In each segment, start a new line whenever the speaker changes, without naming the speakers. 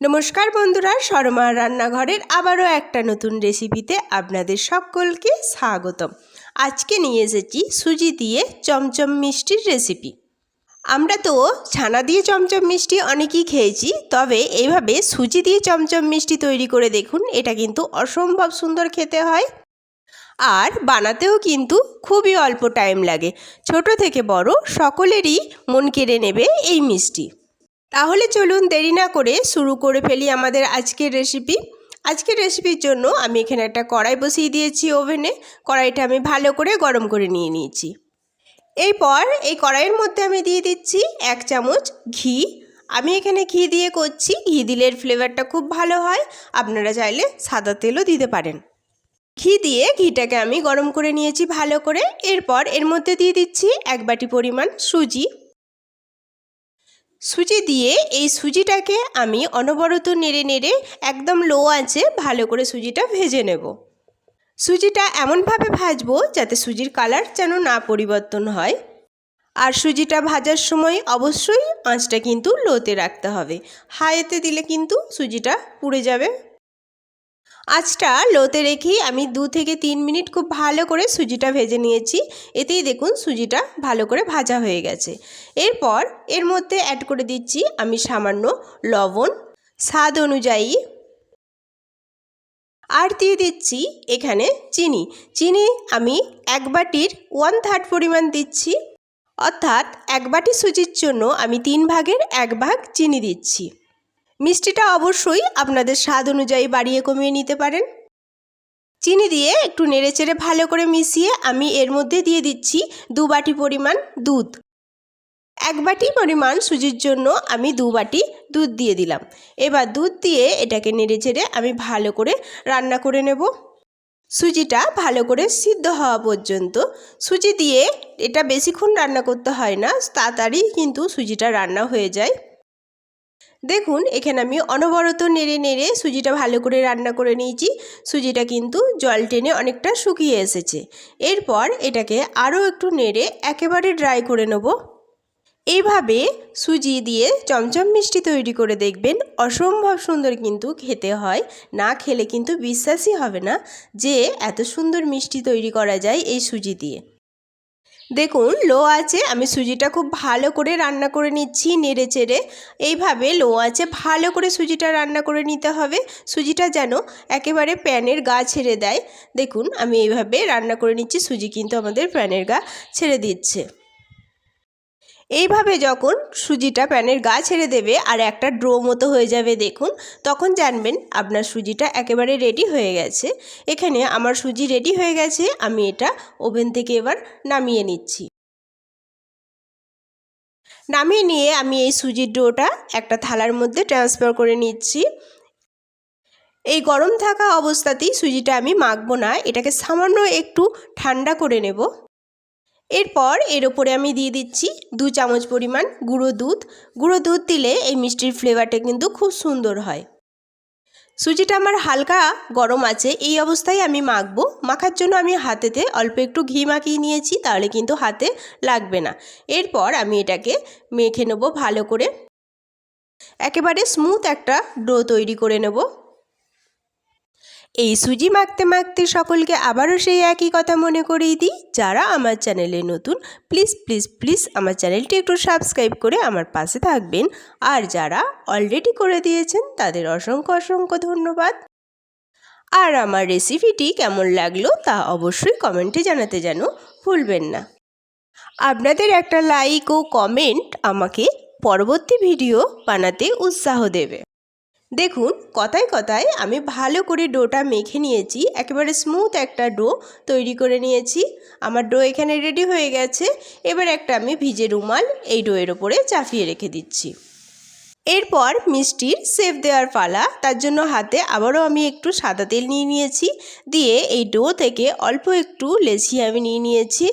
নমস্কার বন্ধুরা, শর্মার রান্নাঘরের আবারও একটা নতুন রেসিপিতে আপনাদের সকলকে স্বাগতম। আজকে নিয়ে এসেছি সুজি দিয়ে চমচম মিষ্টির রেসিপি। আমরা তো ছানা দিয়ে চমচম মিষ্টি অনেকেই খেয়েছি, তবে এইভাবে সুজি দিয়ে চমচম মিষ্টি তৈরি করে দেখুন। এটা কিন্তু অসম্ভব সুন্দর খেতে হয়, আর বানাতেও কিন্তু খুবই অল্প টাইম লাগে। ছোট থেকে বড় সকলেরই মন কেড়ে নেবে এই মিষ্টি। তাহলে চলুন দেরি না করে শুরু করে ফেলি আমাদের আজকের রেসিপি। আজকের রেসিপির জন্য আমি এখানে একটা কড়াই বসিয়ে দিয়েছি ওভেনে। কড়াইটা আমি ভালো করে গরম করে নিয়েছি। এরপর এই কড়াইয়ের মধ্যে আমি দিয়ে দিচ্ছি 1 চামচ ঘি। আমি এখানে ঘি দিয়ে করছি, ঘি দিলে ফ্লেভারটা খুব ভালো হয়। আপনারা চাইলে সাদা তেলও দিতে পারেন। ঘি দিয়ে ঘিটাকে আমি গরম করে নিয়েছি ভালো করে। এরপর এর মধ্যে দিয়ে দিচ্ছি 1 বাটি পরিমাণ সুজি। সুজি দিয়ে এই সুজিটাকে আমি অনবরত নেড়ে নেড়ে একদম লো আঁচে ভালো করে সুজিটা ভেজে নেব। সুজিটা এমনভাবে ভাজবো যাতে সুজির কালার যেন না পরিবর্তন হয়। আর সুজিটা ভাজার সময় অবশ্যই আঁচটা কিন্তু লোতে রাখতে হবে। হাইতে দিলে কিন্তু সুজিটা পুড়ে যাবে। আঁচটা লোতে রেখেই আমি 2 থেকে 3 মিনিট খুব ভালো করে সুজিটা ভেজে নিয়েছি। এতেই দেখুন সুজিটা ভালো করে ভাজা হয়ে গেছে। এরপর এর মধ্যে অ্যাড করে দিচ্ছি আমি সামান্য লবণ স্বাদ অনুযায়ী, আর দিয়ে দিচ্ছি এখানে চিনি। চিনি আমি 1 বাটির 1/3 পরিমাণ দিচ্ছি, অর্থাৎ 1 বাটি সুজির জন্য আমি 3 ভাগের 1 ভাগ চিনি দিচ্ছি। মিষ্টিটা অবশ্যই আপনাদের স্বাদ অনুযায়ী বাড়িয়ে কমিয়ে নিতে পারেন। চিনি দিয়ে একটু নেড়েচেড়ে ভালো করে মিশিয়ে আমি এর মধ্যে দিয়ে দিচ্ছি 2 বাটি পরিমাণ দুধ। 1 বাটি পরিমাণ সুজির জন্য আমি 2 বাটি দুধ দিয়ে দিলাম। এবার দুধ দিয়ে এটাকে নেড়েচেড়ে আমি ভালো করে রান্না করে নেব। সুজিটা ভালো করে সিদ্ধ হওয়া পর্যন্ত। সুজি দিয়ে এটা বেশিক্ষণ রান্না করতে হয় না, তাড়াতাড়ি কিন্তু সুজিটা রান্না হয়ে যায়। দেখুন এখানে আমি অনবরত নেড়ে নেড়ে সুজিটা ভালো করে রান্না করে নিয়েছি। সুজিটা কিন্তু জল টেনে অনেকটা শুকিয়ে এসেছে। এরপর এটাকে আরও একটু নেড়ে একেবারে ড্রাই করে নেব। এইভাবে সুজি দিয়ে চমচম মিষ্টি তৈরি করে দেখবেন, অসম্ভব সুন্দর কিন্তু খেতে হয়। না খেলে কিন্তু বিশ্বাসই হবে না যে এত সুন্দর মিষ্টি তৈরি করা যায় এই সুজি দিয়ে। দেখুন লো আঁচে আমি সুজিটা খুব ভালো করে রান্না করে নিচ্ছি নেড়ে চেড়ে। এইভাবে লো আঁচে ভালো করে সুজিটা রান্না করে নিতে হবে। সুজিটা যেন একেবারে প্যানের গা ছেড়ে দেয়। দেখুন আমি এইভাবে রান্না করে নিচ্ছি, সুজি কিন্তু আমাদের প্যানের গা ছেড়ে দিচ্ছে। এইভাবে যখন সুজিটা প্যানের গা ছেড়ে দেবে আর একটা ড্রো মতো হয়ে যাবে দেখুন, তখন জানবেন আপনার সুজিটা একেবারে রেডি হয়ে গেছে। এখানে আমার সুজি রেডি হয়ে গেছে। আমি এটা ওভেন থেকে এবার নামিয়ে নিচ্ছি। নামিয়ে নিয়ে আমি এই সুজির ডোটা একটা থালার মধ্যে ট্রান্সফার করে নিচ্ছি। এই গরম থাকা অবস্থাতেই সুজিটা আমি মাখবো না, এটাকে সামান্য একটু ঠান্ডা করে নেব। এরপর এর ওপরে আমি দিয়ে দিচ্ছি 2 চামচ পরিমাণ গুঁড়ো দুধ। গুঁড়ো দুধ দিলে এই মিষ্টির ফ্লেভারটা কিন্তু খুব সুন্দর হয়। সুজিটা আমার হালকা গরম আছে, এই অবস্থায় আমি মাখবো। মাখার জন্য আমি হাতেতে অল্প একটু ঘি মাখিয়ে নিয়েছি, তাহলে কিন্তু হাতে লাগবে না। এরপর আমি এটাকে মেখে নেব ভালো করে। একেবারে স্মুথ একটা ডো তৈরি করে নেব। এই সুজি মাখতে মাখতে সকলকে আবারও সেই একই কথা মনে করিয়ে দিই, যারা আমার চ্যানেলে নতুন প্লিজ প্লিজ প্লিজ আমার চ্যানেলটি একটু সাবস্ক্রাইব করে আমার পাশে থাকবেন। আর যারা অলরেডি করে দিয়েছেন তাদের অসংখ্য অসংখ্য ধন্যবাদ। আর আমার রেসিপিটি কেমন লাগলো তা অবশ্যই কমেন্টে জানাতে যেন ভুলবেন না। আপনাদের একটা লাইক ও কমেন্ট আমাকে পরবর্তী ভিডিও বানাতে উৎসাহ দেবে। দেখুন কথায় কথায় আমি ভালো করে ডোটা মেখে নিয়েছি, একেবারে স্মুথ একটা ডো তৈরি করে নিয়েছি। আমার ডো এখানে রেডি হয়ে গেছে। এবার একটা আমি ভিজে রুমাল এই ডোয়ের ওপরে চাপিয়ে রেখে দিচ্ছি। এরপর মিষ্টির শেপ দেওয়ার পালা। তার জন্য হাতে আবারও আমি একটু সাদা তেল নিয়ে নিয়েছি। দিয়ে এই ডো থেকে অল্প একটু লেচি আমি নিয়ে নিয়েছি।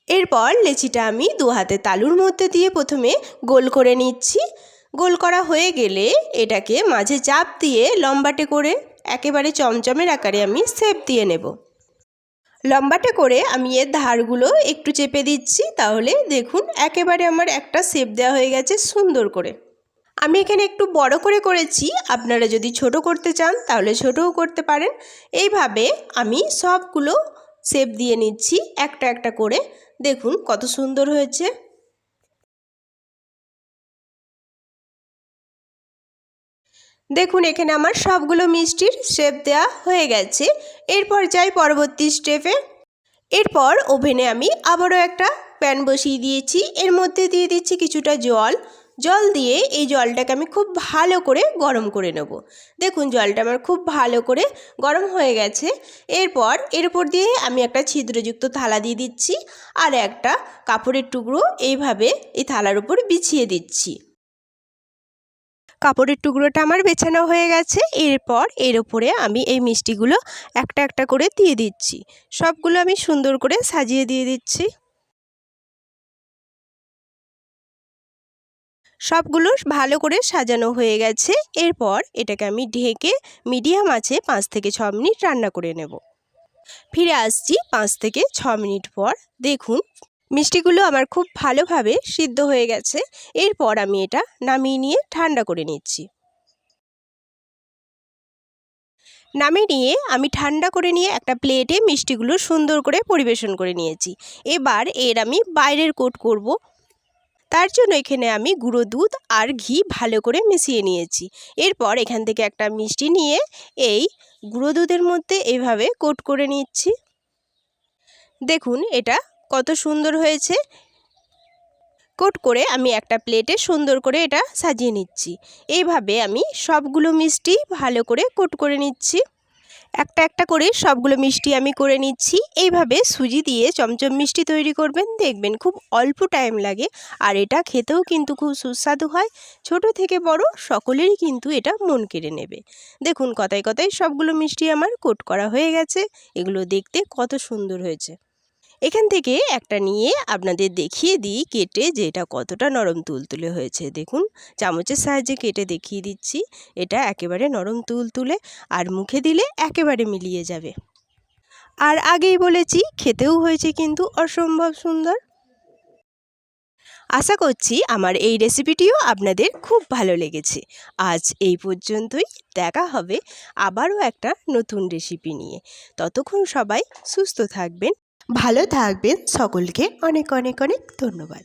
এরপর লেচিটা আমি 2 হাতে তালুর মধ্যে দিয়ে প্রথমে গোল করে নিচ্ছি। গোল করা হয়ে গেলে এটাকে মাঝে চাপ দিয়ে লম্বাটে করে একেবারে চমচমের আকারে আমি শেপ দিয়ে নেব। লম্বাটে করে আমি এর ধারগুলো একটু চেপে দিচ্ছি, তাহলে দেখুন একেবারে আমার একটা শেপ দেওয়া হয়ে গেছে সুন্দর করে। আমি এখানে একটু বড় করে করেছি, আপনারা যদি ছোট করতে চান তাহলে ছোটও করতে পারেন। এইভাবে আমি সবগুলো শেপ দিয়ে নিচ্ছি একটা একটা করে। দেখুন কত সুন্দর হয়েছে। দেখুন এখানে আমার সবগুলো মিষ্টির শেপ দেওয়া হয়ে গেছে। এরপর যাই পরবর্তী স্টেপে। এরপর ওভেনে আমি আবারও একটা প্যান বসিয়ে দিয়েছি, এর মধ্যে দিয়ে দিচ্ছি কিছুটা জল দিয়ে এই জলটাকে আমি খুব ভালো করে গরম করে নেব। দেখুন জলটা আমার খুব ভালো করে গরম হয়ে গেছে। এরপর এর উপর দিয়ে আমি একটা ছিদ্রযুক্ত থালা দিয়ে দিচ্ছি আর একটা কাপড়ের টুকরো এইভাবে এই থালার উপর বিছিয়ে দিচ্ছি। কাপড়ের টুকরোটা আমার বেছানো হয়ে গেছে। এরপর এর উপরে আমি এই মিষ্টিগুলো একটা একটা করে দিয়ে দিচ্ছি। সবগুলো আমি সুন্দর করে সাজিয়ে দিয়ে দিচ্ছি। সবগুলো ভালো করে সাজানো হয়ে গেছে। এরপর এটাকে আমি ঢেকে মিডিয়াম আঁচে 5 থেকে 6 মিনিট রান্না করে নেব। ফিরে আসছি 5 থেকে 6 মিনিট পর। দেখুন মিষ্টিগুলো আমার খুব ভালোভাবে সিদ্ধ হয়ে গেছে। এরপর আমি এটা নামিয়ে নিয়ে ঠান্ডা করে নিচ্ছি। নামিয়ে নিয়ে আমি ঠান্ডা করে নিয়ে একটা প্লেটে মিষ্টিগুলো সুন্দর করে পরিবেশন করে নিয়েছি। এবার এর আমি বাইরের কোট করব। তার জন্য এখানে আমি গুঁড়ো দুধ আর ঘি ভালো করে মিশিয়ে নিয়েছি। এরপর এখান থেকে একটা মিষ্টি নিয়ে এই গুঁড়ো দুধের মধ্যে এইভাবে কোট করে নিচ্ছি। দেখুন এটা কত সুন্দর হয়েছে। কোট করে আমি একটা প্লেটে সুন্দর করে এটা সাজিয়ে নিচ্ছি। এইভাবে আমি সবগুলো মিষ্টি ভালো করে কোট করে নিচ্ছি। একটা একটা করে সবগুলো মিষ্টি আমি করে নিচ্ছি। এইভাবে সুজি দিয়ে চমচম মিষ্টি তৈরি করবেন, দেখবেন খুব অল্প টাইম লাগে আর এটা খেতেও কিন্তু খুব সুস্বাদু হয়। ছোট থেকে বড় সকলেরই কিন্তু এটা মন কেড়ে নেবে। দেখুন কথায় কথায় সবগুলো মিষ্টি আমার কোট করা হয়ে গেছে। এগুলো দেখতে কত সুন্দর হয়েছে। এখান থেকে একটা নিয়ে আপনাদের দেখিয়ে দিই কেটে যে এটা কতটা নরম তুলতুলে হয়েছে। দেখুন চামচের সাহায্যে কেটে দেখিয়ে দিচ্ছি। এটা একেবারে নরম তুলতুলে আর মুখে দিলে একেবারে মিলিয়ে যাবে। আর আগেই বলেছি খেতেও হয়েছে কিন্তু অসম্ভব সুন্দর। আশা করছি আমার এই রেসিপিটিও আপনাদের খুব ভালো লেগেছে। আজ এই পর্যন্তই। দেখা হবে আবারও একটা নতুন রেসিপি নিয়ে। ততক্ষণ সবাই সুস্থ থাকবেন, ভালো থাকবেন। সকলকে অনেক অনেক অনেক ধন্যবাদ।